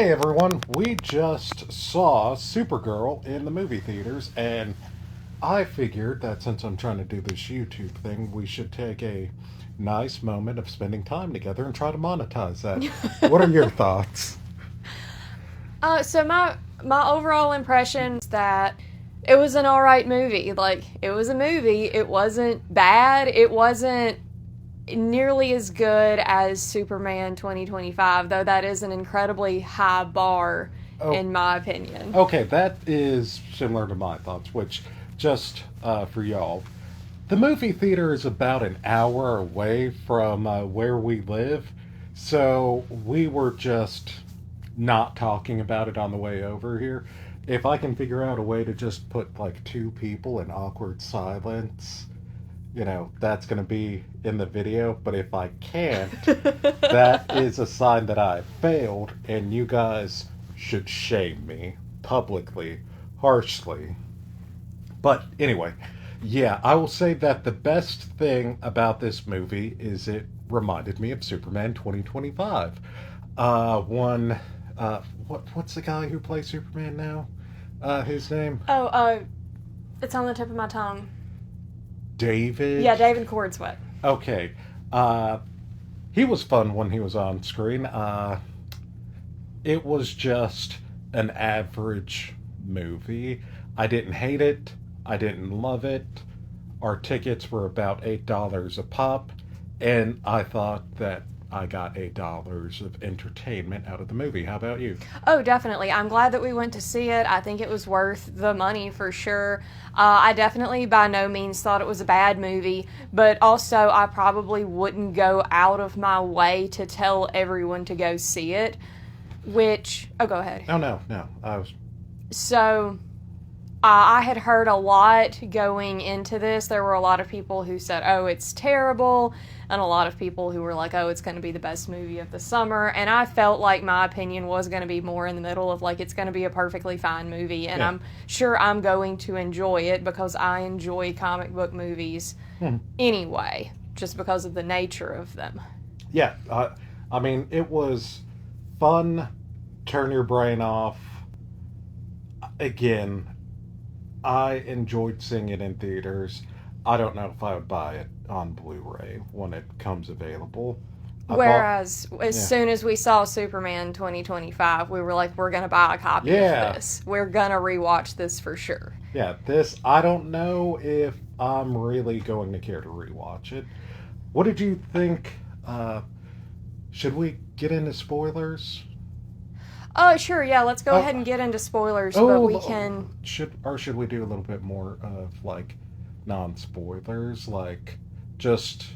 Hey everyone, we just saw Supergirl in the movie theaters, and I figured that since I'm trying to do this YouTube thing, we should take a nice moment of spending time together and try to monetize that. What are your thoughts? So my overall impression is that it was an alright movie. Like, it was a movie. It wasn't bad. It wasn't nearly as good as Superman 2025, though that is an incredibly high bar Oh, in my opinion. okay, that is similar to my thoughts, which, just for y'all, the movie theater is about an hour away from where we live, so we were just not talking about it on the way over here. If I can figure out a way to just put like two people in awkward silence, that's going to be in the video. But if I can't, that is a sign that I failed, and you guys should shame me publicly, harshly. But anyway, yeah, I will say that the best thing about this movie is it reminded me of Superman 2025. One, what's the guy who plays Superman now? His name? Oh, it's on the tip of my tongue. David? Yeah, David Cordsweat. Okay. Uh, he was fun when he was on screen. It was just an average movie. I didn't hate it. I didn't love it. Our tickets were about $8 a pop, and I thought that I got $8 of entertainment out of the movie. How about you? Oh, definitely. I'm glad that we went to see it. I think it was worth the money for sure. I definitely by no means thought it was a bad movie, but also I probably wouldn't go out of my way to tell everyone to go see it, oh, go ahead. Oh, no, no. So, I had heard a lot going into this. There were a lot of people who said, oh, it's terrible, and a lot of people who were like, oh, it's going to be the best movie of the summer. And I felt like my opinion was going to be more in the middle of, like, it's going to be a perfectly fine movie, and Yeah. I'm sure I'm going to enjoy it because I enjoy comic book movies anyway, just because of the nature of them. Yeah, I mean, it was fun, turn your brain off. Again, I enjoyed seeing it in theaters. I don't know if I would buy it on Blu-ray when it comes available. Whereas, as yeah. soon as we saw Superman 2025, we were like, we're going to buy a copy Yeah. of this. We're going to rewatch this for sure. Yeah, I don't know if I'm really going to care to rewatch it. What did you think? Should we get into spoilers? Oh, sure, yeah, let's go Oh. ahead and get into spoilers, but we can... Should we do a little bit more of, like, non-spoilers? Like, just...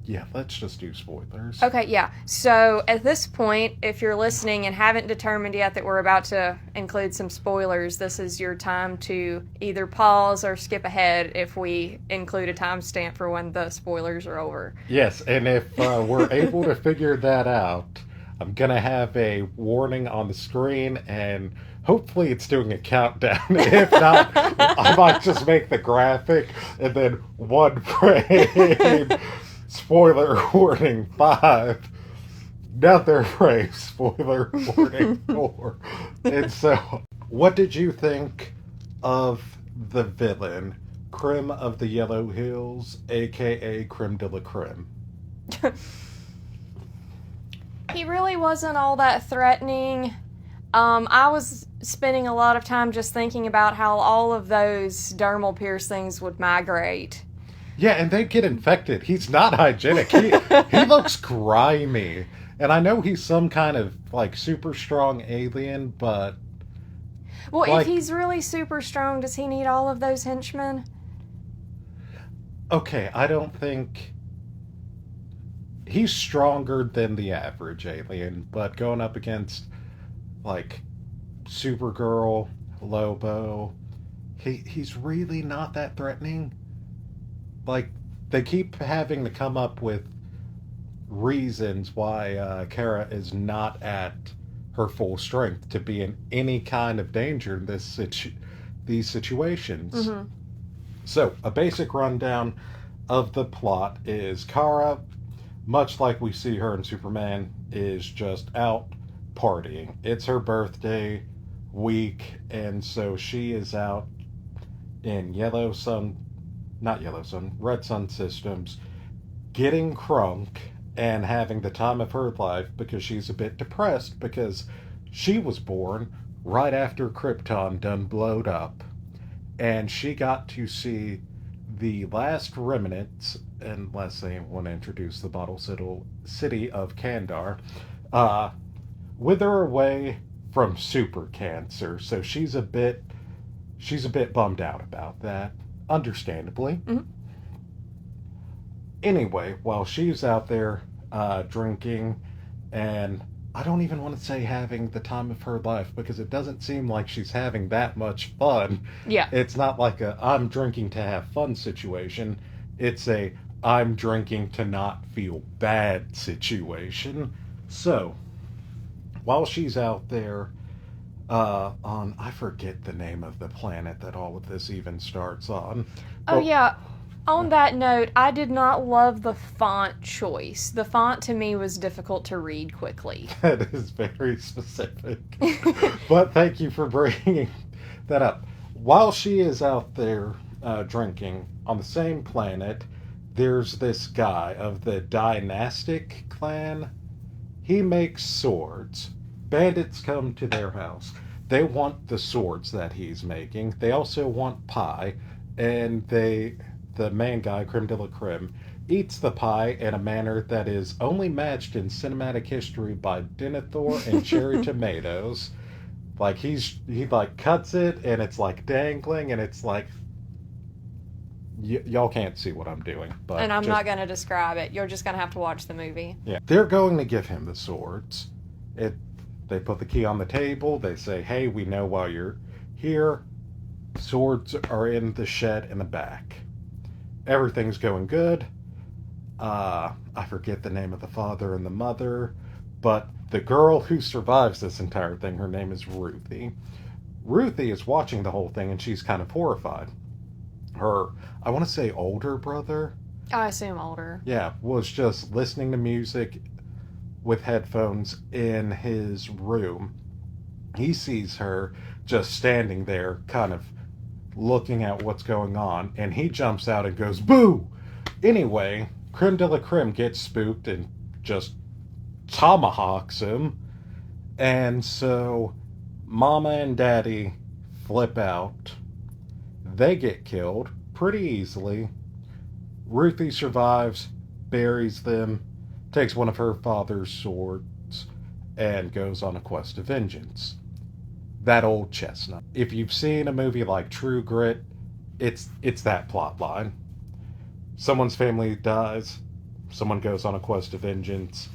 yeah, let's just do spoilers. Okay, yeah. So, at this point, if you're listening and haven't determined yet that we're about to include some spoilers, this is your time to either pause or skip ahead if we include a timestamp for when the spoilers are over. Yes, and if we're able to figure that out, I'm going to have a warning on the screen, and hopefully it's doing a countdown. If not, I might just make the graphic, and then one frame, spoiler warning 5, another frame, spoiler warning 4. And so, what did you think of the villain, Creme of the Yellow Hills, a.k.a. Creme de la Creme? He really wasn't all that threatening. I was spending a lot of time just thinking about how all of those dermal piercings would migrate. Yeah, and they'd get infected. He's not hygienic. He looks grimy. And I know he's some kind of, like, super strong alien, but... Well, like, if he's really super strong, does he need all of those henchmen? okay, I don't think... He's stronger than the average alien, but going up against, like, Supergirl, Lobo, he's really not that threatening. Like, they keep having to come up with reasons why Kara is not at her full strength to be in any kind of danger in these situations. Mm-hmm. So, a basic rundown of the plot is Kara, much like we see her in Superman, is just out partying. It's her birthday week, and so she is out in Red Sun Systems, getting crunk and having the time of her life because she's a bit depressed because she was born right after Krypton done blowed up, and she got to see the last remnants, unless they want to introduce the bottle city of Kandar, uh, wither away from super cancer. So she's a bit bummed out about that, understandably. Mhm. Anyway, while she's out there drinking, and I don't even want to say having the time of her life because it doesn't seem like she's having that much fun. Yeah. It's not like a I'm drinking to have fun situation. It's a I'm drinking to not feel bad situation. So, while she's out there on, I forget the name of the planet that all of this even starts on. Oh, But yeah. On that note, I did not love the font choice. The font to me was difficult to read quickly. that is very specific. But thank you for bringing that up. While she is out there drinking on the same planet, there's this guy of the dynastic clan. He makes swords. Bandits come to their house. They want the swords that he's making. They also want pie, and the main guy, Creme de la Creme, eats the pie in a manner that is only matched in cinematic history by Denethor and cherry tomatoes. Like he like cuts it and it's like dangling and it's like y'all can't see what I'm doing, but And I'm not going to describe it. You're just going to have to watch the movie. yeah, they're going to give him the swords. They put the key on the table. They say, "Hey, we know why you're here. Swords are in the shed in the back." Everything's going good. I forget the name of the father and the mother, but the girl who survives this entire thing, her name is Ruthie. Ruthie is watching the whole thing and she's kind of horrified. Her, I want to say older brother, I assume older. yeah, was just listening to music with headphones in his room. He sees her just standing there, kind of looking at what's going on, and he jumps out and goes, "Boo!" Anyway, Creme de la Creme gets spooked and just tomahawks him. And so Mama and Daddy flip out. They get killed pretty easily. Ruthie survives, buries them, takes one of her father's swords, and goes on a quest of vengeance. That old chestnut. If you've seen a movie like True Grit, it's that plot line. Someone's family dies, someone goes on a quest of vengeance.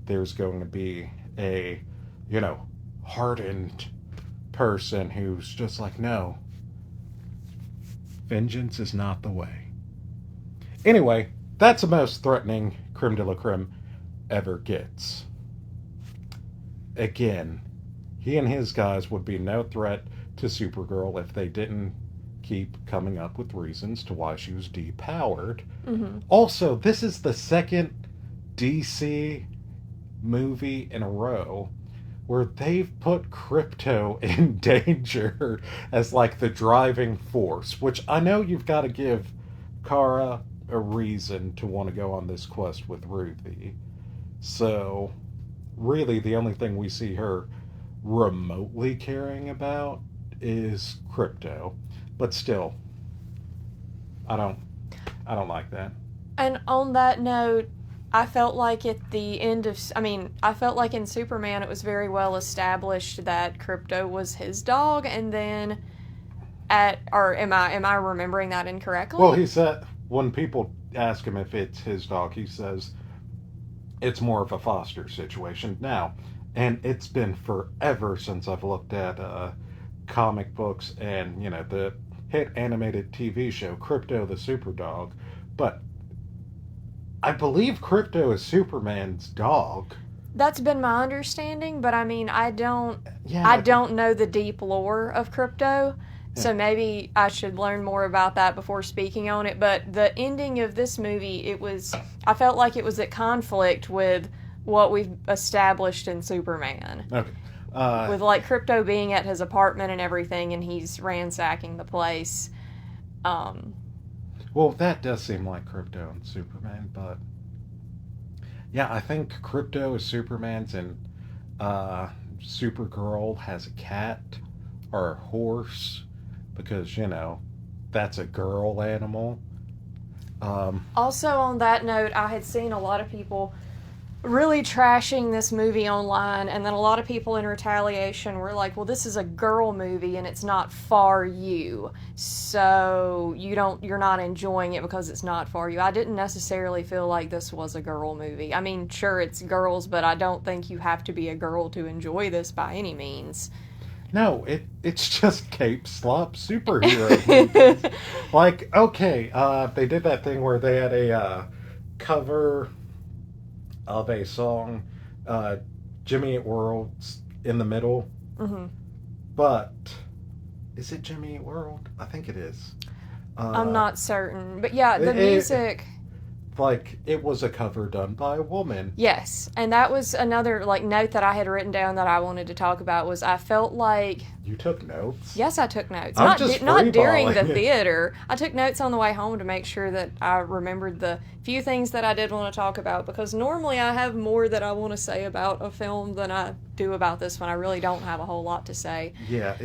There's going to be a, hardened person who's just like, no, vengeance is not the way. Anyway, that's the most threatening Creme de la Creme ever gets. Again, he and his guys would be no threat to Supergirl if they didn't keep coming up with reasons to why she was depowered. Mm-hmm. Also, this is the second DC movie in a row where they've put Crypto in danger as like the driving force, which I know you've got to give Kara a reason to want to go on this quest with Ruthie. So, really, the only thing we see her remotely caring about is Crypto. But still, I don't like that. And on that note, I felt like at the end of, I felt like in Superman it was very well established that Crypto was his dog, and then am I remembering that incorrectly? Well, he said, when people ask him if it's his dog, he says it's more of a foster situation now. And it's been forever since I've looked at comic books and, the hit animated TV show, Crypto the Super Dog. But I believe Crypto is Superman's dog. That's been my understanding, but I don't know the deep lore of Crypto. So maybe I should learn more about that before speaking on it. But the ending of this movie, I felt like it was at conflict with what we've established in Superman. Okay. With, like, Crypto being at his apartment and everything, and he's ransacking the place. Well, that does seem like Crypto and Superman, but yeah, I think Crypto is Superman's, and Supergirl has a cat or a horse because, that's a girl animal. Also, on that note, I had seen a lot of people really trashing this movie online, and then a lot of people in retaliation were like, well, this is a girl movie and it's not for you, so you're not enjoying it because it's not for you. I didn't necessarily feel like this was a girl movie. I mean, sure, it's girls, but I don't think you have to be a girl to enjoy this by any means. No, it's just cape slop superhero movies. Like, okay, they did that thing where they had a cover of a song, Jimmy Eat World's in the middle. Mm-hmm. But is it Jimmy Eat World? I think it is. I'm not certain, but yeah, the music. Like, it was a cover done by a woman. Yes, and that was another, like, note that I had written down that I wanted to talk about was I felt like... You took notes? Yes, I took notes. I'm just not during the freeballing. theater. I took notes on the way home to make sure that I remembered the few things that I did want to talk about, because normally I have more that I want to say about a film than I do about this one. I really don't have a whole lot to say. Yeah,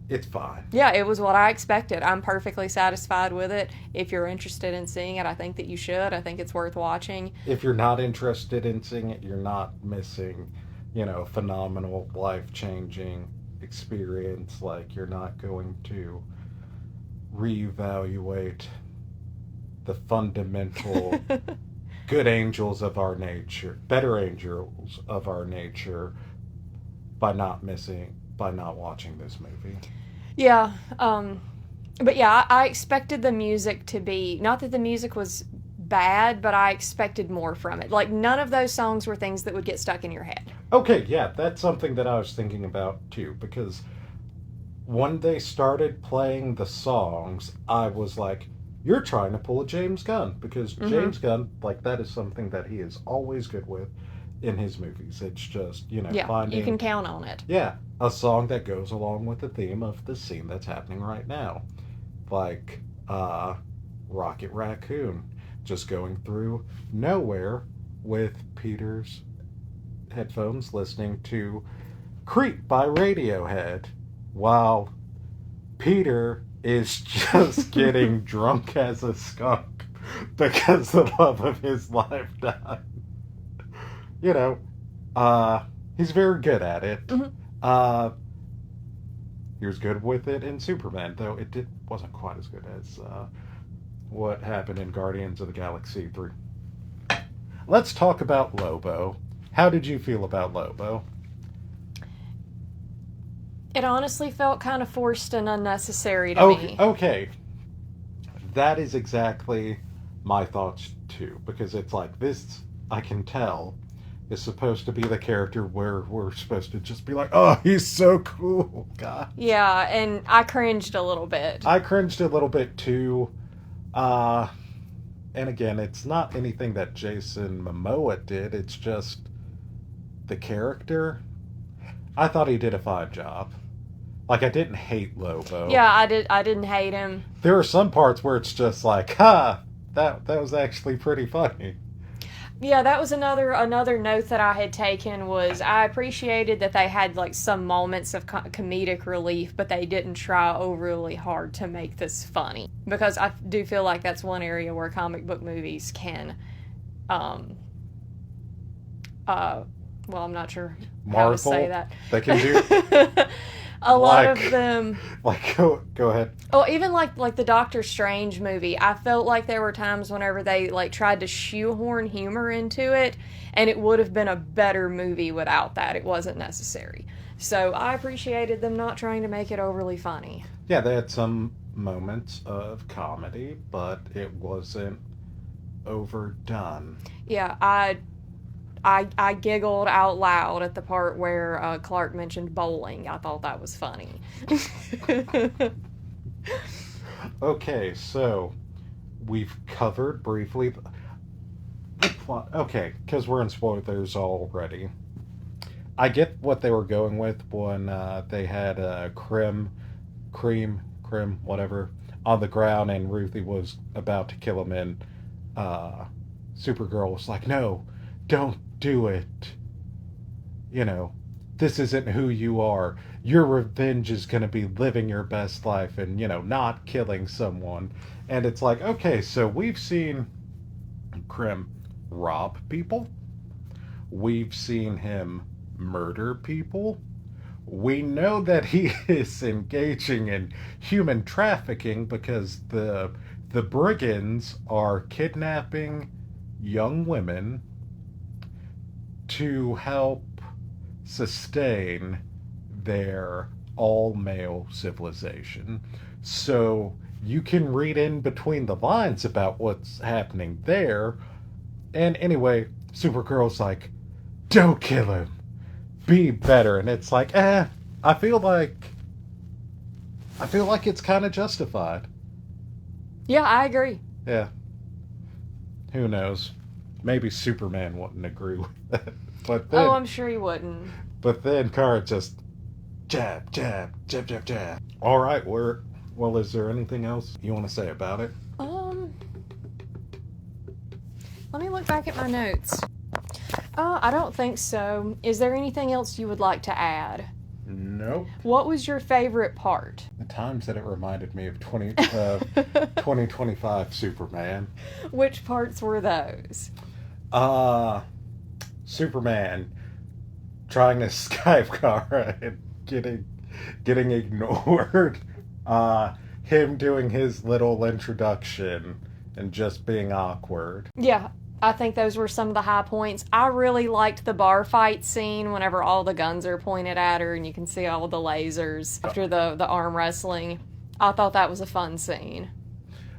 it's fine. Yeah, it was what I expected. I'm perfectly satisfied with it. If you're interested in seeing it, I think that you should. I think it's worth watching. If you're not interested in seeing it, you're not missing, phenomenal, life-changing experience. Like, you're not going to reevaluate the fundamental good angels of our nature, better angels of our nature by not watching this movie. Yeah, but yeah, I expected the music to be, not that the music was bad, but I expected more from it. Like, none of those songs were things that would get stuck in your head. Okay, yeah, that's something that I was thinking about too, because when they started playing the songs, I was like, you're trying to pull a James Gunn, because James Gunn, like, that is something that he is always good with in his movies. It's just, finding... you can count on it. Yeah, a song that goes along with the theme of the scene that's happening right now. Like, Rocket Raccoon, just going through nowhere with Peter's headphones listening to Creep by Radiohead, while Peter is just getting drunk as a skunk because the love of his life died. He's very good at it. Mm-hmm. He was good with it in Superman, though wasn't quite as good as what happened in Guardians of the Galaxy 3. Let's talk about Lobo. How did you feel about Lobo? It honestly felt kind of forced and unnecessary to me. Okay. That is exactly my thoughts, too, because it's like, this, I can tell, is supposed to be the character where we're supposed to just be like, oh, he's so cool, God. Yeah, and I cringed a little bit. I cringed a little bit, too. And again, it's not anything that Jason Momoa did, it's just the character. I thought he did a fine job. Like, I didn't hate Lobo. Yeah, I didn't hate him. There are some parts where it's just like, that was actually pretty funny. Yeah, that was another note that I had taken was I appreciated that they had, like, some moments of comedic relief, but they didn't try overly hard to make this funny. Because I do feel like that's one area where comic book movies can, well, I'm not sure how to say that. They can do... A lot of them... Like, go ahead. Oh, even like the Doctor Strange movie, I felt like there were times whenever they, like, tried to shoehorn humor into it, and it would have been a better movie without that. It wasn't necessary. So I appreciated them not trying to make it overly funny. Yeah, they had some moments of comedy, but it wasn't overdone. Yeah, I giggled out loud at the part where Clark mentioned bowling. I thought that was funny. Okay, so we've covered briefly. The plot. Okay, because we're in spoilers already. I get what they were going with when they had Cream, whatever, on the ground, and Ruthie was about to kill him, and uh, Supergirl was like, "No, don't do it. You know, this isn't who you are. Your revenge is going to be living your best life and, not killing someone." And it's like, okay, so we've seen Krim rob people, we've seen him murder people. We know that he is engaging in human trafficking because the brigands are kidnapping young women to help sustain their all male civilization. So you can read in between the lines about what's happening there. And anyway, Supergirl's like, don't kill him. Be better. And it's like, I feel like it's kind of justified. Yeah, I agree. Yeah. Who knows? Maybe Superman wouldn't agree with that. But then, Oh, I'm sure he wouldn't. But then Kara just jab, jab, jab, jab, jab. All right, well, is there anything else you want to say about it? Let me look back at my notes. I don't think so. Is there anything else you would like to add? Nope. What was your favorite part? The times that it reminded me of 2025 Superman. Which parts were those? Superman trying to Skype Kara and getting ignored. Him doing his little introduction and just being awkward. Yeah, I think those were some of the high points. I really liked the bar fight scene whenever all the guns are pointed at her and you can see all the lasers after the arm wrestling. I thought that was a fun scene.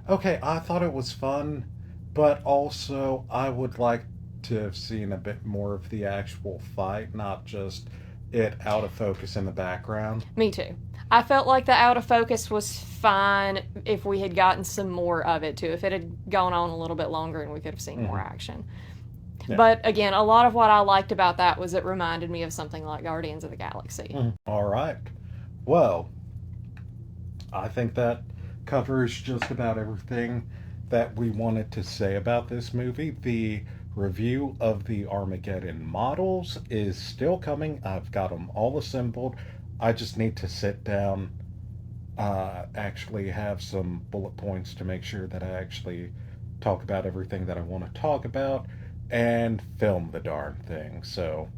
Okay, I thought it was fun, but also I would like to have seen a bit more of the actual fight, not just it out of focus in the background. Me too. I felt like the out of focus was fine if we had gotten some more of it too. If it had gone on a little bit longer and we could have seen more action. Yeah. But again, a lot of what I liked about that was it reminded me of something like Guardians of the Galaxy. All right. Well, I think that covers just about everything that we wanted to say about this movie. The review of the Armageddon models is still coming. I've got them all assembled. I just need to sit down, actually have some bullet points to make sure that I actually talk about everything that I want to talk about and film the darn thing. So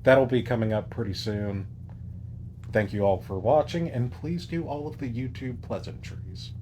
that'll be coming up pretty soon. Thank you all for watching, and please do all of the YouTube pleasantries.